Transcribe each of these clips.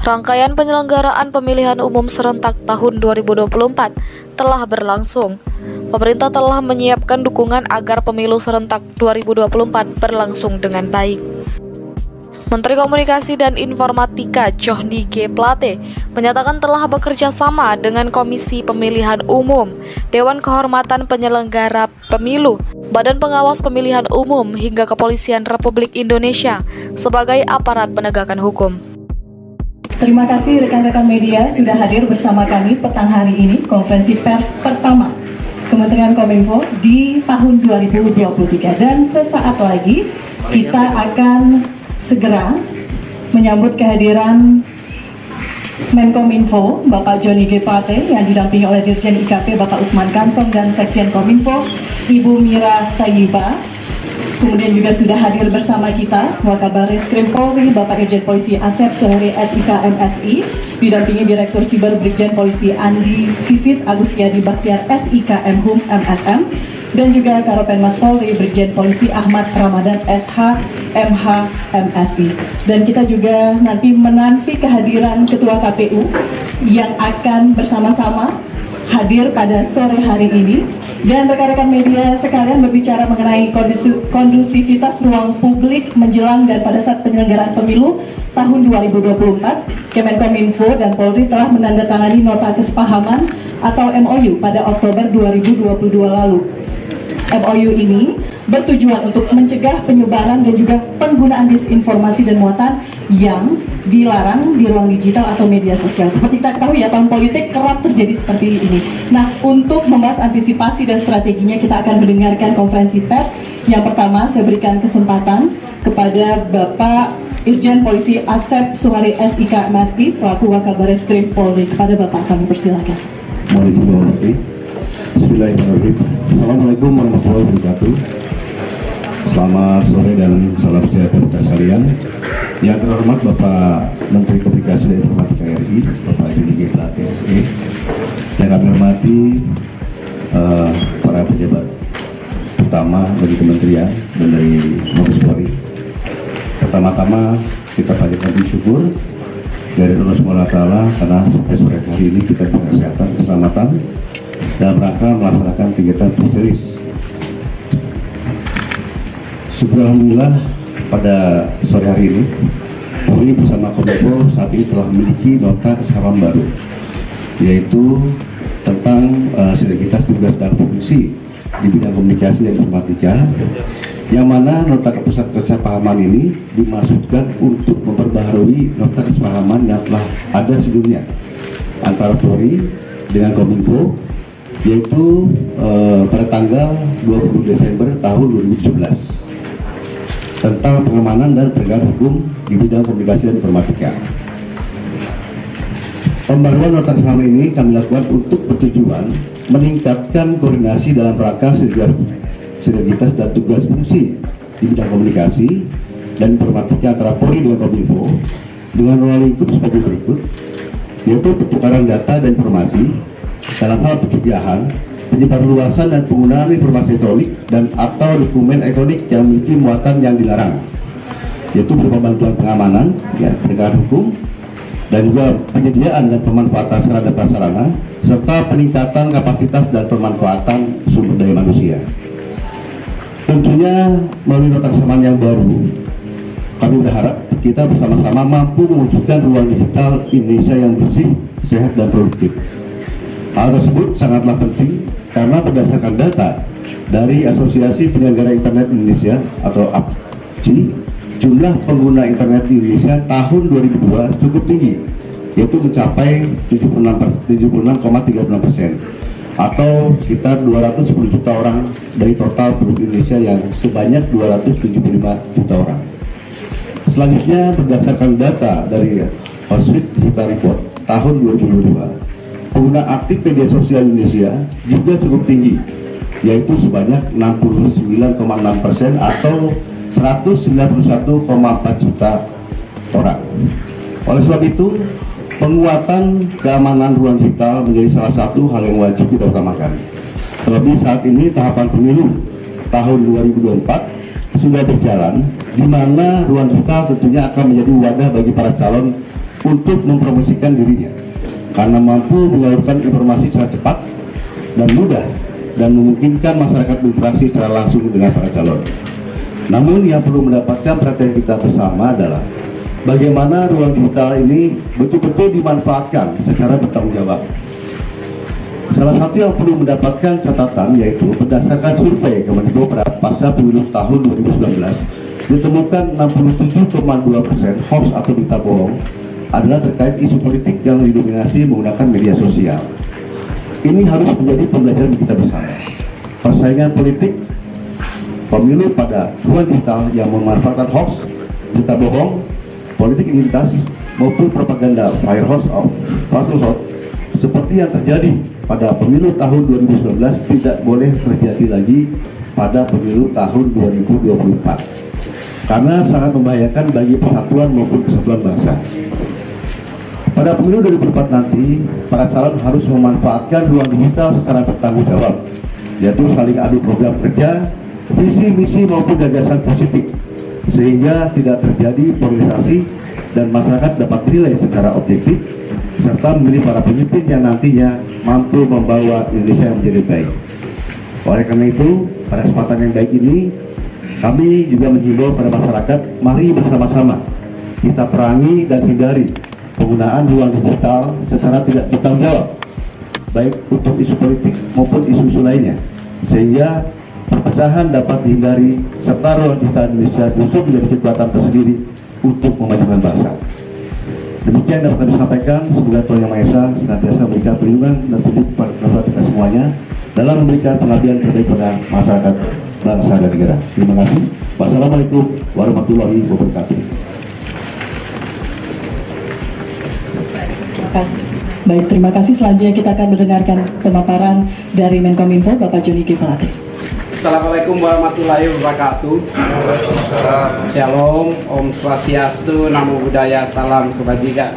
Rangkaian penyelenggaraan pemilihan umum serentak tahun 2024 telah berlangsung. Pemerintah telah menyiapkan dukungan agar pemilu serentak 2024 berlangsung dengan baik. Menteri Komunikasi dan Informatika Johnny G. Plate menyatakan telah bekerja sama dengan Komisi Pemilihan Umum, Dewan Kehormatan Penyelenggara Pemilu, Badan Pengawas Pemilihan Umum hingga Kepolisian Republik Indonesia sebagai aparat penegakan hukum. Terima kasih rekan-rekan media sudah hadir bersama kami petang hari ini konferensi pers pertama Kementerian Kominfo di tahun 2023, dan sesaat lagi kita akan segera menyambut kehadiran Menkominfo Bapak Johnny G. Plate yang didampingi oleh Dirjen IKP Bapak Usman Kansong dan Sekjen Kominfo Ibu Mira Tayyiba. Kemudian juga sudah hadir bersama kita Wakabaris Krim Polri Bapak Irjen Polisi Asep Suhari SIK MSI, didampingi Direktur Siber Brigjen Polisi Andi Vivit Agustiadi Baktiar SIK Mhum MSM, dan juga Karopenmas Polri Brigjen Polisi Ahmad Ramadan SH MH MSI. Dan kita juga menanti kehadiran Ketua KPU yang akan bersama-sama hadir pada sore hari ini. Dan rekan-rekan media sekalian, berbicara mengenai kondusivitas ruang publik menjelang dan pada saat penyelenggaraan pemilu tahun 2024, Kemenkominfo dan Polri telah menandatangani nota kesepahaman atau MOU pada Oktober 2022 lalu. MOU ini bertujuan untuk mencegah penyebaran dan juga penggunaan disinformasi dan muatan yang dilarang di ruang digital atau media sosial. Seperti kita ketahui ya, tahun politik kerap terjadi seperti ini. Nah, untuk membahas antisipasi dan strateginya, kita akan mendengarkan konferensi pers. Yang pertama, saya berikan kesempatan kepada Bapak Irjen Polisi Asep Suhari SIK MSI selaku Wakabaris Krim Polri. Kepada Bapak kami persilakan. Mohon izin menghormati. Bismillahirrahmanirrahim. Assalamualaikum warahmatullahi wabarakatuh. Selamat sore dan salam sejahtera kita sekalian. Yang terhormat Bapak Menteri Komunikasi dan Informatika RI, Bapak Johnny G. Plate SE. Yang kami hormati para pejabat utama dari kementerian dan dari Mabes Polri. Pertama-tama kita panjatkan syukur dari Allah SWT karena sampai sore hari ini kita punya kesehatan, keselamatan dalam rangka melaksanakan kegiatan pre-series. Syukur alhamdulillah pada sore hari ini Polri bersama Kominfo saat ini telah memiliki nota kesepahaman baru, yaitu tentang sinergitas tugas dan fungsi di bidang komunikasi dan informatika, yang mana nota kesepahaman ini dimaksudkan untuk memperbaharui nota kesepahaman yang telah ada sebelumnya antara Polri dengan Kominfo, yaitu pada tanggal 20 Desember tahun 2017 tentang pengamanan dan penegakan hukum di bidang komunikasi dan informatika. Pembaruan nota kesepahaman ini kami lakukan untuk bertujuan meningkatkan koordinasi dalam rangka sinergitas dan tugas fungsi di bidang komunikasi dan informatika antara Polri dengan Kominfo dengan ruang lingkup sebagai berikut, yaitu pertukaran data dan informasi dalam hal pencegahan, penyebarluasan dan penggunaan informasi elektronik dan atau dokumen elektronik yang memiliki muatan yang dilarang, yaitu berupa bantuan pengamanan, penegakan hukum, dan juga penyediaan dan pemanfaatan sarana dan prasarana, serta peningkatan kapasitas dan pemanfaatan sumber daya manusia. Tentunya melalui nota kesepahaman yang baru, kami berharap kita bersama-sama mampu mewujudkan ruang digital Indonesia yang bersih, sehat, dan produktif. Hal tersebut sangatlah penting karena berdasarkan data dari Asosiasi Penyelenggara Internet Indonesia atau APCI, jumlah pengguna internet di Indonesia tahun 2002 cukup tinggi, yaitu mencapai 76,36% atau sekitar 210 juta orang dari total penduduk Indonesia yang sebanyak 275 juta orang. Selanjutnya, berdasarkan data dari Hotsweet Digital Report tahun 2022, pengguna aktif media sosial Indonesia juga cukup tinggi, yaitu sebanyak 69,6% atau 191,4 juta orang. Oleh sebab itu, penguatan keamanan ruang digital menjadi salah satu hal yang wajib kita utamakan. Terlebih saat ini tahapan pemilu tahun 2024 sudah berjalan, di mana ruang digital tentunya akan menjadi wadah bagi para calon untuk mempromosikan dirinya karena mampu menyalurkan informasi secara cepat dan mudah dan memungkinkan masyarakat berinteraksi secara langsung dengan para calon. Namun yang perlu mendapatkan perhatian kita bersama adalah bagaimana ruang digital ini betul-betul dimanfaatkan secara bertanggung jawab. Salah satu yang perlu mendapatkan catatan yaitu berdasarkan survei Kemenko pada pasca pemilu tahun 2019 ditemukan 67,2% hoax atau berita bohong adalah terkait isu politik yang didominasi menggunakan media sosial. Ini harus menjadi pembelajaran kita bersama. Persaingan politik pemilu pada ruang digital yang memanfaatkan hoax, berita bohong, politik identitas maupun propaganda firehose of falsehood seperti yang terjadi pada pemilu tahun 2019 tidak boleh terjadi lagi pada pemilu tahun 2024 karena sangat membahayakan bagi persatuan maupun kesatuan bangsa. Pada pemilu 2024 nanti, para calon harus memanfaatkan ruang digital secara bertanggung jawab, yaitu saling adu program kerja, visi misi maupun gagasan positif, sehingga tidak terjadi polarisasi dan masyarakat dapat menilai secara objektif serta memilih para pemimpin yang nantinya mampu membawa Indonesia yang menjadi baik. Oleh karena itu, pada kesempatan yang baik ini, kami juga menghimbau pada masyarakat, mari bersama-sama kita perangi dan hindari penggunaan ruang digital secara tidak bertanggung jawab, baik untuk isu politik maupun isu-isu lainnya, sehingga perpecahan dapat dihindari serta ruang digital Indonesia justru menjadi kekuatan tersendiri untuk memajukan bangsa. Demikian dapat kami sampaikan. Semoga Tuhan Yang Maha Esa senantiasa memberikan perlindungan dan petunjuk kepada kita semuanya dalam memberikan pengabdian terbaik pada masyarakat, bangsa dan negara. Terima kasih. Wassalamualaikum warahmatullahi wabarakatuh. Baik, terima kasih. Selanjutnya kita akan mendengarkan pemaparan dari Menkominfo, Bapak Joni G. Plate. Assalamualaikum warahmatullahi wabarakatuh. Shalom, Om Swastiastu, Namo Buddhaya, salam kebajikan.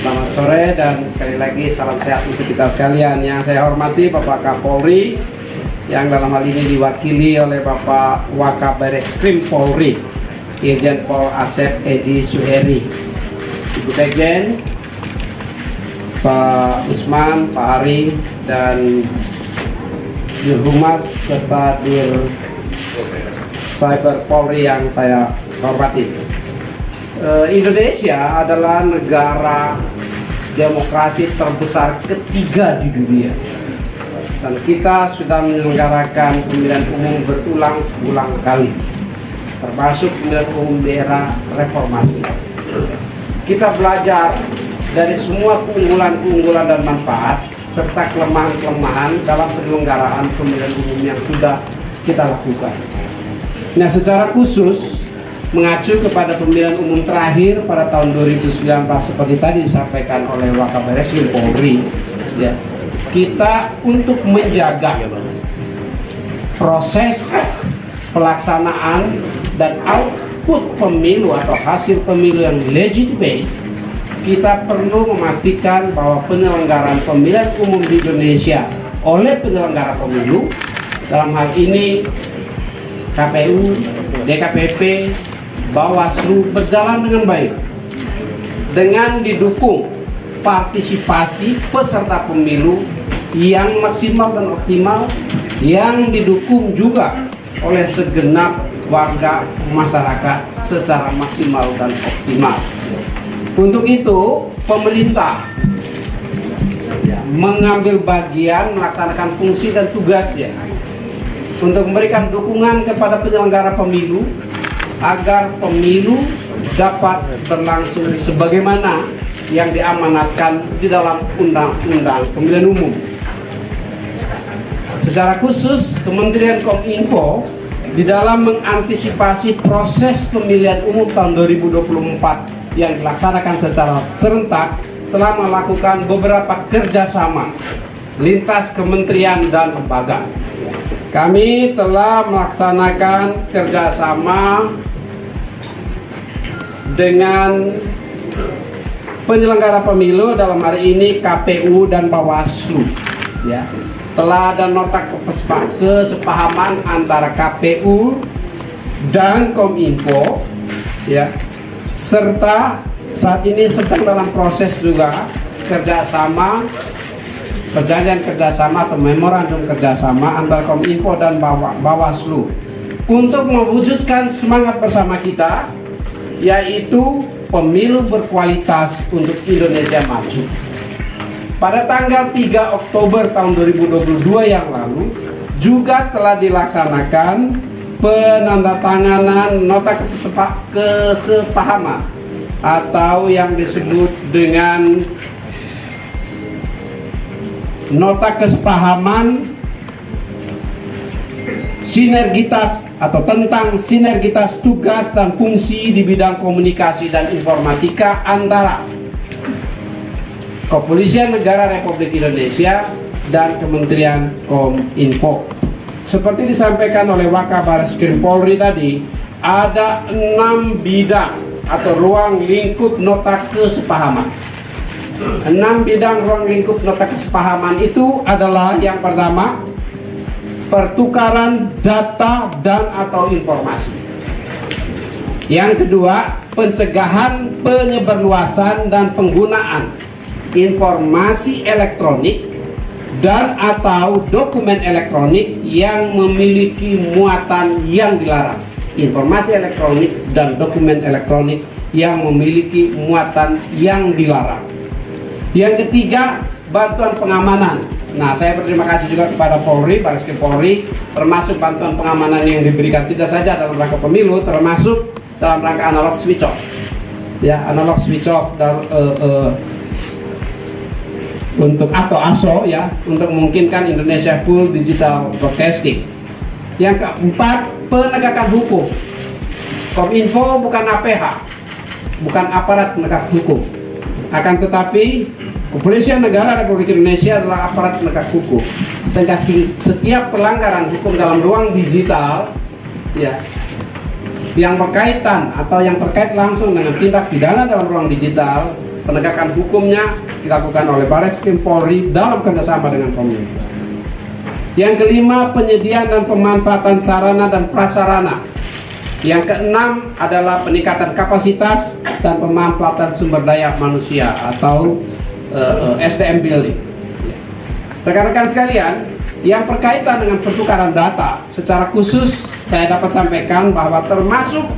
Selamat sore dan sekali lagi salam sehat untuk kita sekalian. Yang saya hormati Bapak Kapolri, yang dalam hal ini diwakili oleh Bapak Wakabareskrim Polri, Irjen Pol Asep Edi Suheri, Ibu Sekjen, Pak Usman, Pak Hari, dan Dir Humas serta Dir Cyber Polri yang saya hormati. Indonesia adalah negara demokrasi terbesar ketiga di dunia, dan kita sudah menyelenggarakan pemilihan umum berulang-ulang kali, termasuk pemilihan umum di era reformasi. Kita belajar dari semua keunggulan-keunggulan dan manfaat serta kelemahan-kelemahan dalam penyelenggaraan pemilihan umum yang sudah kita lakukan. Nah, secara khusus mengacu kepada pemilihan umum terakhir pada tahun 2019 seperti tadi disampaikan oleh Wakabareskrim Polri, ya, kita untuk menjaga proses pelaksanaan dan output pemilu atau hasil pemilu yang legitimate, kita perlu memastikan bahwa penyelenggaraan pemilihan umum di Indonesia oleh penyelenggara pemilu, dalam hal ini KPU, DKPP, Bawaslu, berjalan dengan baik dengan didukung partisipasi peserta pemilu yang maksimal dan optimal, yang didukung juga oleh segenap warga masyarakat secara maksimal dan optimal. Untuk itu, pemerintah mengambil bagian melaksanakan fungsi dan tugasnya untuk memberikan dukungan kepada penyelenggara pemilu agar pemilu dapat berlangsung sebagaimana yang diamanatkan di dalam Undang-Undang Pemilihan Umum. Secara khusus, Kementerian Kominfo di dalam mengantisipasi proses pemilihan umum tahun 2024 yang dilaksanakan secara serentak telah melakukan beberapa kerjasama lintas kementerian dan lembaga. Kami telah melaksanakan kerjasama dengan penyelenggara pemilu, dalam hari ini KPU dan Bawaslu, ya. Telah ada nota kesepahaman antara KPU dan Kominfo, ya, serta saat ini sedang dalam proses juga perjanjian kerjasama atau memorandum kerjasama antara Kominfo dan Bawaslu untuk mewujudkan semangat bersama kita, yaitu pemilu berkualitas untuk Indonesia maju. Pada tanggal 3 Oktober tahun 2022 yang lalu juga telah dilaksanakan penandatanganan nota kesepahaman atau yang disebut dengan nota kesepahaman sinergitas atau tentang sinergitas tugas dan fungsi di bidang komunikasi dan informatika antara Kepolisian Negara Republik Indonesia dan Kementerian Kominfo. Seperti disampaikan oleh Wakabaris Polri tadi, ada 6 bidang atau ruang lingkup nota kesepahaman. 6 bidang ruang lingkup nota kesepahaman itu adalah yang pertama, pertukaran data dan atau informasi. Yang kedua, pencegahan penyebarluasan dan penggunaan informasi elektronik dan atau dokumen elektronik yang memiliki muatan yang dilarang. Informasi elektronik dan dokumen elektronik yang memiliki muatan yang dilarang. Yang ketiga, bantuan pengamanan. Nah, saya berterima kasih juga kepada Polri, Baris Krim Polri, termasuk bantuan pengamanan yang diberikan tidak saja dalam rangka pemilu, termasuk dalam rangka analog switch off. Ya, analog switch off untuk atau ASO ya, untuk memungkinkan Indonesia full digital broadcasting. Yang keempat, penegakan hukum. Kominfo bukan APH, bukan aparat penegak hukum. Akan tetapi Kepolisian Negara Republik Indonesia adalah aparat penegak hukum. Sehingga setiap pelanggaran hukum dalam ruang digital ya, yang berkaitan atau yang terkait langsung dengan tindak pidana dalam ruang digital, penegakan hukumnya dilakukan oleh Baris Krim Polri dalam kerjasama dengan Kominfo. Yang kelima, penyediaan dan pemanfaatan sarana dan prasarana. Yang keenam adalah peningkatan kapasitas dan pemanfaatan sumber daya manusia atau SDM building. Rekan-rekan sekalian, yang berkaitan dengan pertukaran data, secara khusus saya dapat sampaikan bahwa termasuk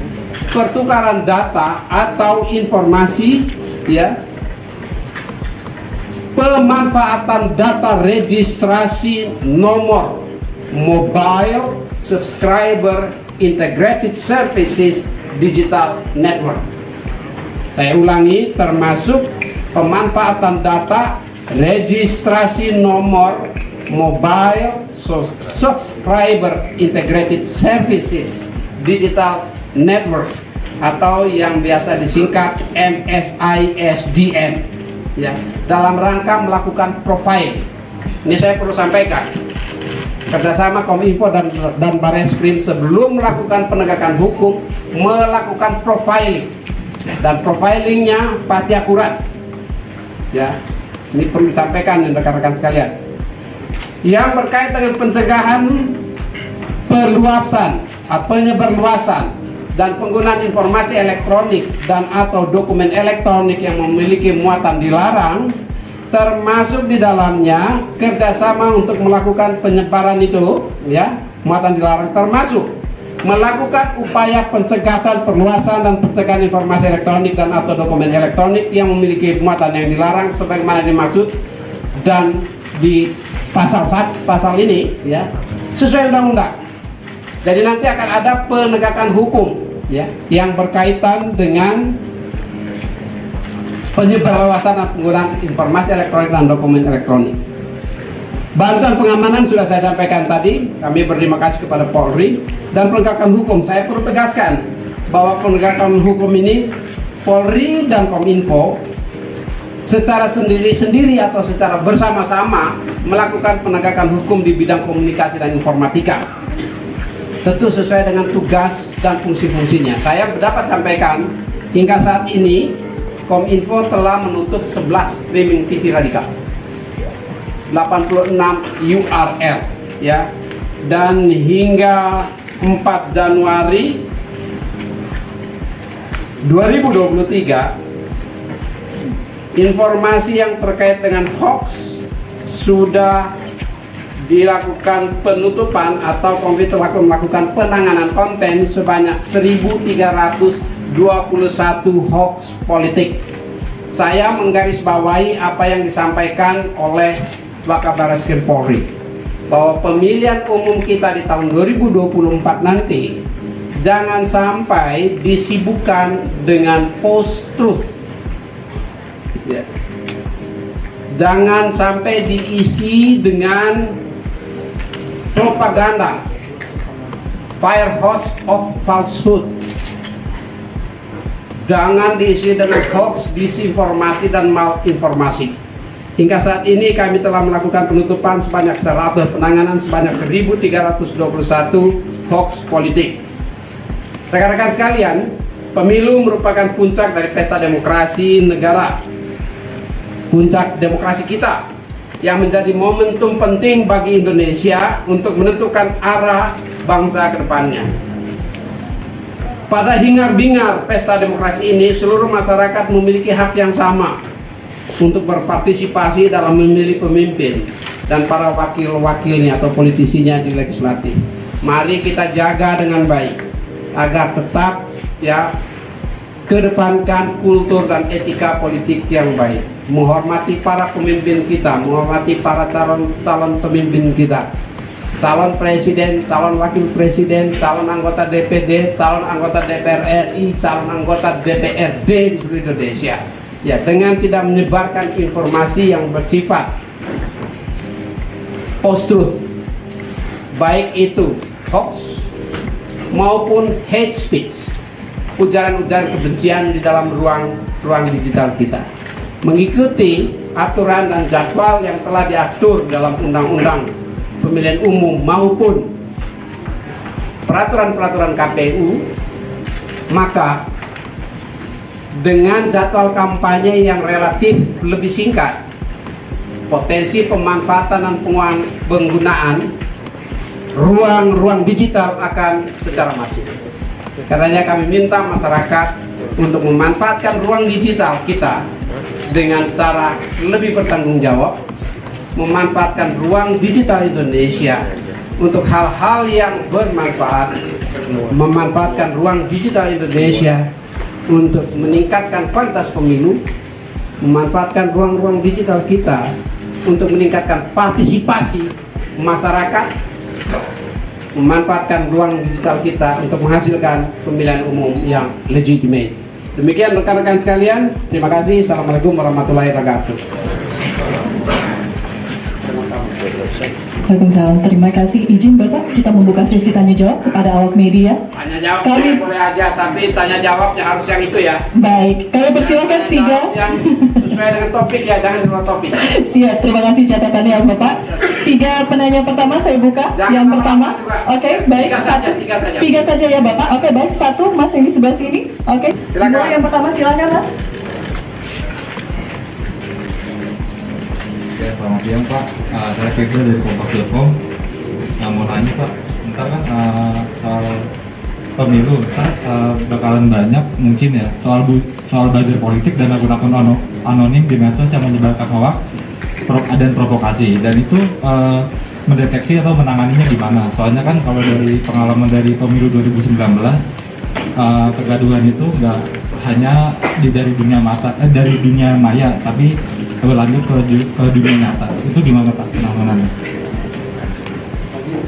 pertukaran data atau informasi ya, pemanfaatan data registrasi nomor Mobile Subscriber Integrated Services Digital Network. Saya ulangi, termasuk pemanfaatan data registrasi nomor Mobile Subscriber Integrated Services Digital Network atau yang biasa disingkat MSISDN ya, dalam rangka melakukan profile. Ini saya perlu sampaikan, kerjasama Kominfo dan Bareskrim sebelum melakukan penegakan hukum melakukan profiling, dan profilingnya pasti akurat ya. Ini perlu disampaikan rekan-rekan sekalian. Yang berkait dengan pencegahan penyebarluasan dan penggunaan informasi elektronik dan atau dokumen elektronik yang memiliki muatan dilarang, termasuk di dalamnya kerjasama untuk melakukan penyebaran itu ya, muatan dilarang, termasuk melakukan upaya pencegahan perluasan dan pencegahan informasi elektronik dan atau dokumen elektronik yang memiliki muatan yang dilarang sebagaimana dimaksud dan di pasal ini ya, sesuai undang-undang. Jadi nanti akan ada penegakan hukum ya, yang berkaitan dengan penyebarluasan dan penggunaan informasi elektronik dan dokumen elektronik. Bantuan pengamanan sudah saya sampaikan tadi, kami berterima kasih kepada Polri. Dan penegakan hukum, saya perlu tegaskan bahwa penegakan hukum ini Polri dan Kominfo secara sendiri-sendiri atau secara bersama-sama melakukan penegakan hukum di bidang komunikasi dan informatika, tentu sesuai dengan tugas dan fungsi-fungsinya. Saya dapat sampaikan hingga saat ini Kominfo telah menutup 11 streaming TV radikal, 86 URL ya, dan hingga 4 Januari 2023 informasi yang terkait dengan hoax sudah dilakukan penutupan atau komite melakukan penanganan konten sebanyak 1.321 hoax politik. Saya menggarisbawahi apa yang disampaikan oleh Wakabare Skrim Polri, bahwa pemilihan umum kita di tahun 2024 nanti jangan sampai disibukkan dengan post-truth, ya. Jangan sampai diisi dengan propaganda, fire hose of falsehood. Jangan diisi dengan hoax, disinformasi dan malinformasi. Hingga saat ini kami telah melakukan penutupan sebanyak 100 penanganan sebanyak 1.321 hoax politik. Rekan-rekan sekalian, pemilu merupakan puncak dari pesta demokrasi negara, puncak demokrasi kita, yang menjadi momentum penting bagi Indonesia untuk menentukan arah bangsa ke depannya. Pada hingar-bingar pesta demokrasi ini, seluruh masyarakat memiliki hak yang sama untuk berpartisipasi dalam memilih pemimpin dan para wakil-wakilnya atau politisinya di legislatif. Mari kita jaga dengan baik agar tetap kedepankan kultur dan etika politik yang baik, menghormati para pemimpin kita, menghormati para calon pemimpin kita, calon presiden, calon wakil presiden, calon anggota DPD, calon anggota DPR RI, calon anggota DPRD di seluruh Indonesia, ya, dengan tidak menyebarkan informasi yang bersifat post-truth, baik itu hoax maupun hate speech, ujaran-ujaran kebencian di dalam ruang digital kita, mengikuti aturan dan jadwal yang telah diatur dalam undang-undang pemilihan umum maupun peraturan-peraturan KPU. Maka dengan jadwal kampanye yang relatif lebih singkat, potensi pemanfaatan dan penggunaan ruang digital akan secara masif. Karenanya kami minta masyarakat untuk memanfaatkan ruang digital kita dengan cara lebih bertanggung jawab, memanfaatkan ruang digital Indonesia untuk hal-hal yang bermanfaat, memanfaatkan ruang digital Indonesia untuk meningkatkan kualitas pemilu, memanfaatkan ruang-ruang digital kita untuk meningkatkan partisipasi masyarakat, memanfaatkan ruang digital kita untuk menghasilkan pemilihan umum yang legitimate. Demikian rekan-rekan sekalian, terima kasih. Assalamualaikum warahmatullahi wabarakatuh. Waalaikumsalam, terima kasih. Izin Bapak, kita membuka sesi tanya jawab kepada awak media. Tanya jawab boleh aja, tapi tanya jawabnya harus yang itu ya. Baik, kami persilakan tiga. Yang sesuai dengan topik ya, jangan dengan topik. Siap, terima kasih catatannya Bapak. Tiga penanya pertama saya buka. Jangan yang pertama, oke, baik. Tiga saja ya Bapak. Oke, baik. Satu, Mas yang di sebelah sini. Oke. Silakan. Yang pertama silakan Mas. Ya, selamat siang Pak, saya Febri dari Kompas.com. Mau nanya Pak, ntar kan soal pemilu, bakalan banyak mungkin ya soal buzzer politik dan akun-akun anonim di medsos yang menyebarkan hoax dan provokasi, dan itu mendeteksi atau menanganinya gimana? Soalnya kan kalau dari pengalaman dari pemilu 2019, kegaduhan itu nggak hanya dari dunia maya, tapi berlanjut ke dunia nyata. Itu gimana Pak penanganannya?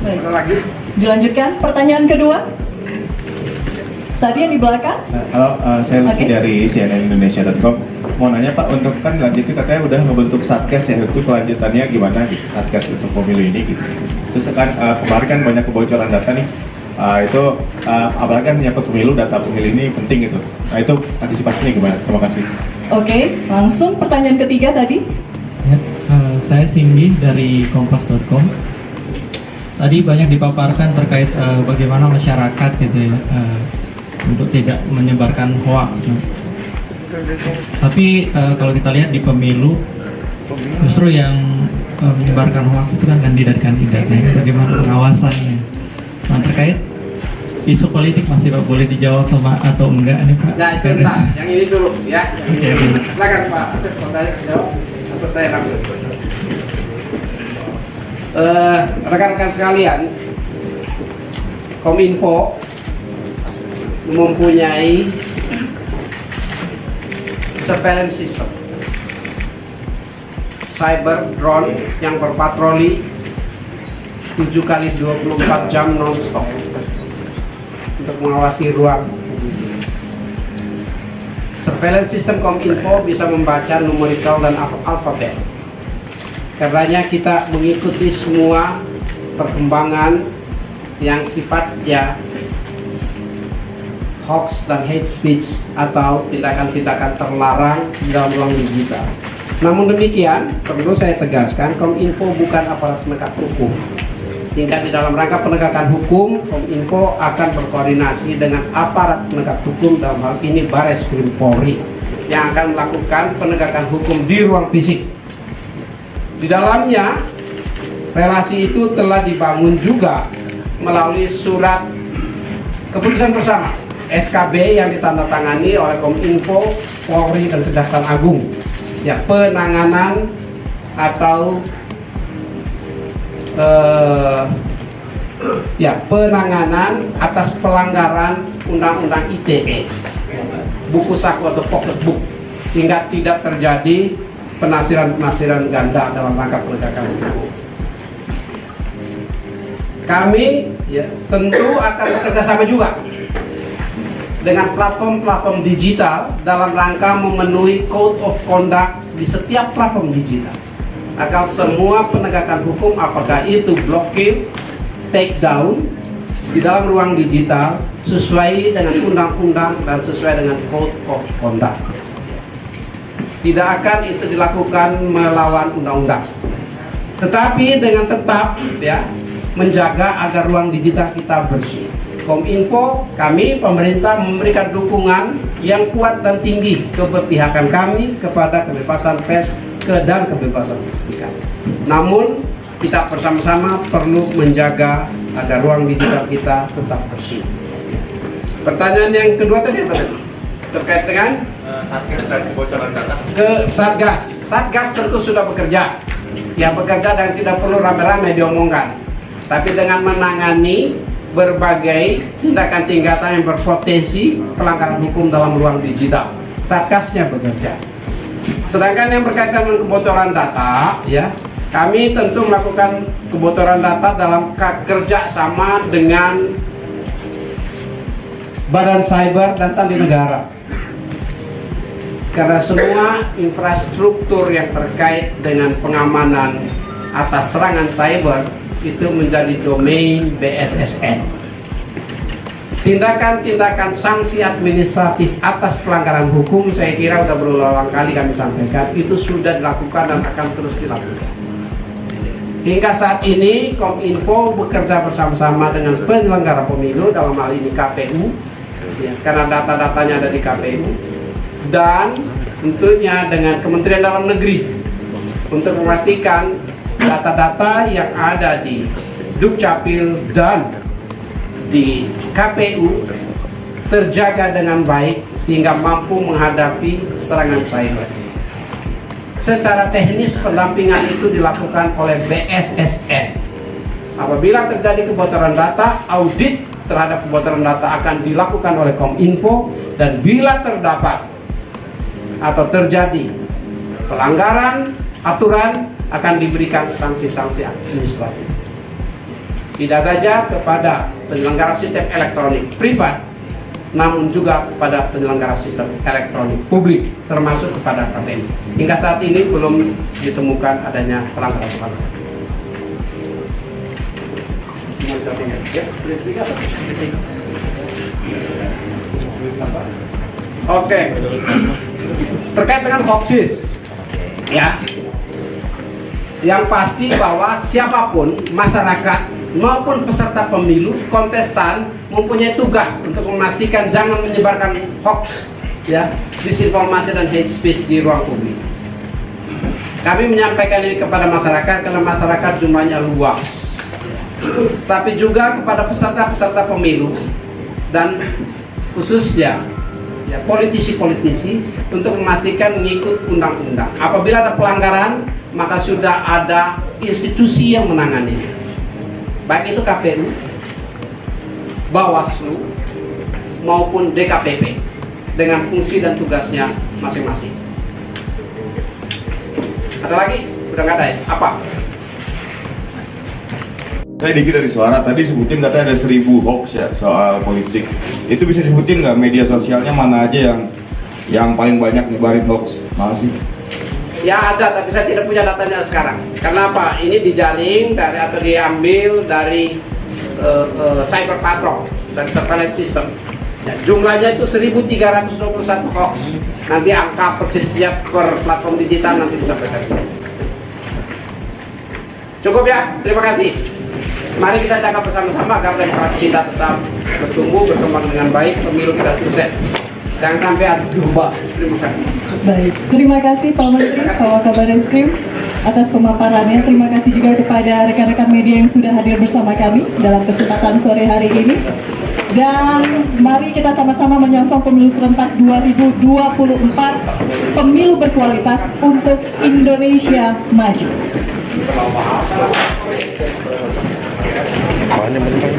Baik. Dilanjutkan pertanyaan kedua. Tadi yang di belakang. Halo, saya Lutfi dari cnnindonesia.com. Mau nanya Pak, untuk kan lanjutnya katanya udah membentuk satgas ya, itu kelanjutannya gimana gitu, satgas untuk pemilu ini gitu. Terus kan kemarin kan banyak kebocoran data nih. Itu apalagi kan menyangkut pemilu, data pemilu ini penting gitu. Nah itu antisipasinya gimana? Terima kasih. Oke, langsung pertanyaan ketiga tadi. Ya, saya Singgi dari Kompas.com. Tadi banyak dipaparkan terkait bagaimana masyarakat gitu ya, untuk tidak menyebarkan hoax. Tapi kalau kita lihat di pemilu, justru yang menyebarkan hoax itu kan kandidat-kandidat. Nah, bagaimana pengawasannya? Nah, terkait isu politik masih Pak, boleh dijawab sama atau enggak nih Pak? Nah itu entar, yang ini dulu ya. Silakan Pak Asep, mau jawab atau saya langsung. Rekan-rekan sekalian, Kominfo mempunyai surveillance system cyber drone yang berpatroli 7 kali 24 jam non-stop untuk mengawasi ruang. Surveillance system Kominfo bisa membaca numerikal dan alfabet. Karenanya kita mengikuti semua perkembangan yang sifatnya hoax dan hate speech atau tindakan-tindakan terlarang dalam ruang digital. Namun demikian, perlu saya tegaskan, Kominfo bukan aparat penegak hukum. Sehingga di dalam rangka penegakan hukum, Kominfo akan berkoordinasi dengan aparat penegak hukum, dalam hal ini Bareskrim Polri, yang akan melakukan penegakan hukum di ruang fisik. Di dalamnya, relasi itu telah dibangun juga melalui surat keputusan bersama SKB yang ditandatangani oleh Kominfo, Polri, dan Kejaksaan Agung, ya, penanganan atau penanganan atas pelanggaran Undang-Undang ITE, buku saku atau pocket book, sehingga tidak terjadi penafsiran ganda dalam rangka penegakan hukum. Kami ya tentu akan bekerja sama juga dengan platform-platform digital dalam rangka memenuhi code of conduct di setiap platform digital, agar semua penegakan hukum, apakah itu blokir, take down di dalam ruang digital, sesuai dengan undang-undang dan sesuai dengan code of conduct. Tidak akan itu dilakukan melawan undang-undang, tetapi dengan tetap ya menjaga agar ruang digital kita bersih. Kominfo, kami pemerintah memberikan dukungan yang kuat dan tinggi keberpihakan kami kepada kebebasan pers dan kebebasan berserikat. Namun kita bersama-sama perlu menjaga agar ruang digital kita tetap bersih. Pertanyaan yang kedua tadi apa tadi? Terkait dengan Satgas dan kebocoran data. Ke Satgas. Satgas tentu sudah bekerja. Ya bekerja dan tidak perlu rame-rame diomongkan. Tapi dengan menangani berbagai tindakan-tindakan yang berpotensi pelanggaran hukum dalam ruang digital, Satgasnya bekerja. Sedangkan yang berkaitan dengan kebocoran data, ya, kami tentu melakukan kebocoran data dalam kerja sama dengan Badan Cyber dan Sandi Negara. Karena semua infrastruktur yang terkait dengan pengamanan atas serangan cyber itu menjadi domain BSSN. Tindakan-tindakan sanksi administratif atas pelanggaran hukum, saya kira sudah berulang kali kami sampaikan, itu sudah dilakukan dan akan terus dilakukan. Hingga saat ini Kominfo bekerja bersama-sama dengan penyelenggara pemilu, dalam hal ini KPU, ya, karena data-datanya ada di KPU, dan tentunya dengan Kementerian Dalam Negeri untuk memastikan data-data yang ada di Dukcapil dan di KPU terjaga dengan baik sehingga mampu menghadapi serangan cyber. Secara teknis pendampingan itu dilakukan oleh BSSN. Apabila terjadi kebocoran data, audit terhadap kebocoran data akan dilakukan oleh Kominfo, dan bila terdapat atau terjadi pelanggaran aturan akan diberikan sanksi-sanksi administratif. Tidak saja kepada penyelenggara sistem elektronik privat, namun juga kepada penyelenggara sistem elektronik publik, termasuk kepada KPU. Hingga saat ini belum ditemukan adanya pelanggaran-pelanggaran. Oke, terkait dengan hoaxes, ya, yang pasti bahwa siapapun masyarakat maupun peserta pemilu, kontestan mempunyai tugas untuk memastikan jangan menyebarkan hoax, ya, disinformasi dan hate speech di ruang publik. Kami menyampaikan ini kepada masyarakat karena masyarakat jumlahnya luas, tapi juga kepada peserta-peserta pemilu dan khususnya ya politisi-politisi untuk memastikan mengikut undang-undang. Apabila ada pelanggaran, maka sudah ada institusi yang menanganinya, baik itu KPU, Bawaslu, maupun DKPP dengan fungsi dan tugasnya masing-masing. Ada lagi? Udah nggak ada ya? Apa? Saya dikit dari suara, tadi sebutin katanya ada 1000 hoax ya soal politik. Itu bisa disebutin nggak media sosialnya mana aja yang paling banyak nyebarin hoax? Makasih. Ya ada, tapi saya tidak punya datanya sekarang. Karena apa? Ini dijaring dari atau diambil dari cyber patrol dan surveillance system. Ya, jumlahnya itu 1321 hoax. Nanti angka persisnya per platform digital nanti disampaikan. Cukup ya, terima kasih. Mari kita jaga bersama-sama agar demokrasi kita tetap bertumbuh, berkembang dengan baik, pemilu kita sukses. Jangan sampai ada berubah. Terima kasih. Baik, terima kasih Pak Menteri, Pak Kabarreskrim atas pemaparannya. Terima kasih juga kepada rekan-rekan media yang sudah hadir bersama kami dalam kesempatan sore hari ini. Dan mari kita sama-sama menyongsong pemilu serentak 2024, pemilu berkualitas untuk Indonesia maju. Apaan yang menang?